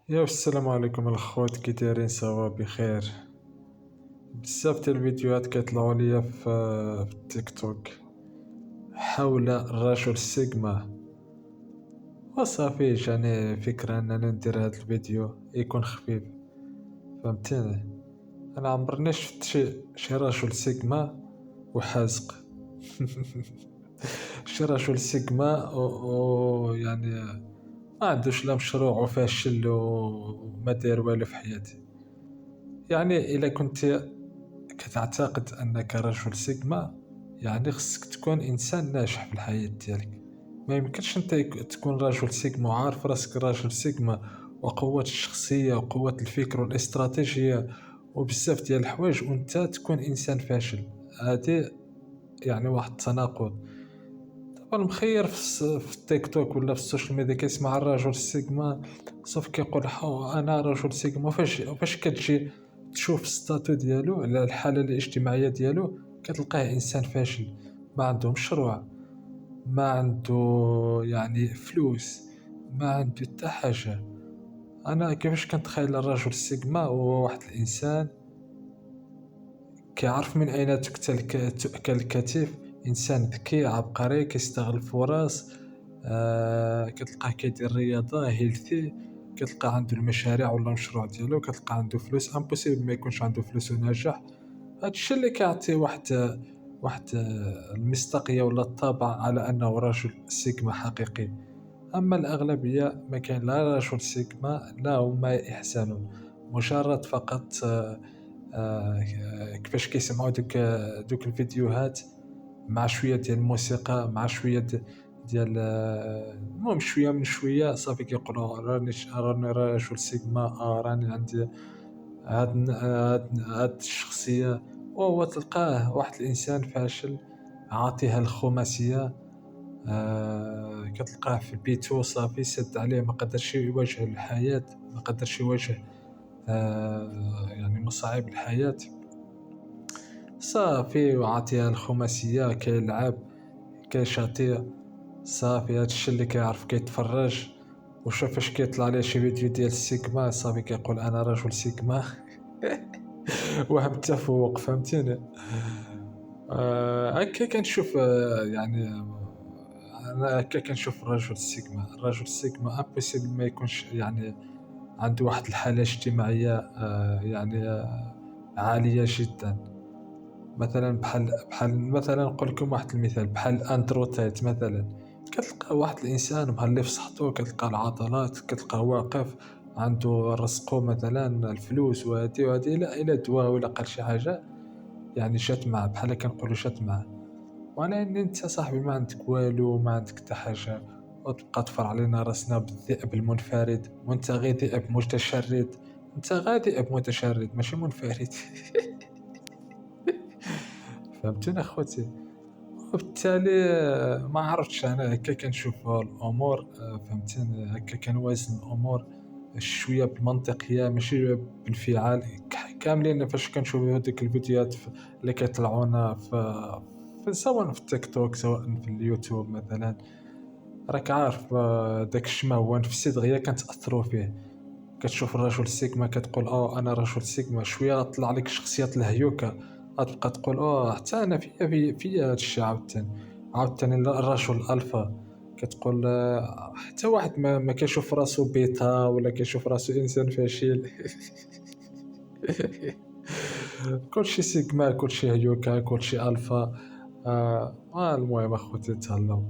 السلام عليكم الخوت، كي دايرين؟ صوا بخير. بزاف ديال الفيديوهات كيطلعوا ليا في التيك توك حول الرجل سيجما، وصافي جاني فكرة انني ندير هاد الفيديو يكون خفيف. فهمتيني؟ انا عمرني شفت شي رجل سيجما وحازق. شي رجل سيجما يعني ما عندوش لا مشروع وفاشل وما داير والو في حياته. يعني الا كنت كتعتقد انك رجل سيجما، يعني خصك تكون انسان ناجح في الحياة ديالك. ما يمكنش انت تكون رجل سيجما وعارف راسك رجل سيجما، وقوة الشخصية وقوة الفكر والاستراتيجية وبزاف ديال الحوايج، وانت تكون انسان فاشل. هذه يعني واحد التناقض. طبعا المخير في التيك توك ولا في السوشيال ميديا كيسمع الرجل السيجما، صافي كيقول انا رجل سيجما. فاش كتجي تشوف الستاتو ديالو على الحالة الاجتماعية ديالو، كتلقاه انسان فاشل، ما عنده مشروع، ما عنده يعني فلوس، ما عنده حتى حاجة. انا كيفاش كنتخيل الرجل السيجما هو واحد الانسان كيعرف من أين تؤكل الكتف، إنسان ذكي عبقري كيستغل الفرص. كتلقاه كيدير رياضة هيلثي، كتلقى عنده المشاريع ولا المشروع ديالو، كتلقى عنده فلوس. امبوسيبل ما يكونش عنده فلوس وناجح. هادشي اللي كيعطيه واحد المصداقية ولا الطابع على أنه رجل سيجما حقيقي. أما الأغلبية ما كاين لا رجل سيجما لا هما يحسنون، مجرد فقط كيفاش كيسمعوا دوك الفيديوهات مع شويه ديال الموسيقى، مع شويه ديال المهم شويه من شويه صافي كيقولوا راني رجل سيجما، راني عندي هاد الشخصيه. وهو تلقاه واحد الانسان فاشل عاطيها الخماسيه. كتلقاه في بيتو صافي سد عليه، ما قدرش يواجه الحياه، ما قدرش يواجه يعني مصاعب الحياه. صافي وعطيها الخماسية، كيلعب كيشاطي. صافي هادشي اللي كيعرف كيتفرج، وشوف فاش كيطلع ليه شي فيديو ديال السيجما صافي كيقول انا رجل سيجما. وهم التفوق. فهمتيني؟ هكا كنشوف يعني انا هكا كنشوف الرجل السيجما. الرجل السيجما امبوسيبل ما يكونش يعني عنده واحد الحالة اجتماعية يعني عالية جدا. مثلا بحال مثلا نقول لكم واحد المثال، بحال اندروتيت مثلا. كتلقى واحد الانسان مهلي في صحته، كتلقى العضلات، كتلقى واقف عنده رزقو مثلا الفلوس وهادي لا الا دواء ولا قال شي حاجه يعني جات معاه، بحال كنقولوا جات معاه. وانا ان انت صاحبي ما عندك والو، ما عندك حتى حاجه، وتبقى تفرع علينا راسنا بالذئب المنفرد، وانت غير ذئب متشرد. انت غير ذئب متشرد ماشي منفرد. فهمتوني اخوتي؟ وبالتالي ما عرفتش انا هكا كنشوف الامور. فهمتني؟ هكا كنوازن الامور شويه بالمنطقيه ماشي بالانفعال. كاملين فاش كنشوفوا هذيك الفيديوهات اللي كيطلعونا سواء في التيك توك سواء في اليوتيوب مثلا، راك عارف داك الشما هو نفسي دغيا كنتاثروا فيه. كتشوف الرجل سيجما كتقول انا رجل سيجما، شويه طلع لك شخصيات الهيوكا، غتبقى تقول حتى انا فيا هادشي. عاوتاني الرجل الفا كتقول حتى واحد ما كيشوف راسو بيتا ولا كيشوف راسو انسان فاشل. كلشي سيجما، كلشي هيوكا، كلشي الفا. المهم اخوتي تهلاو.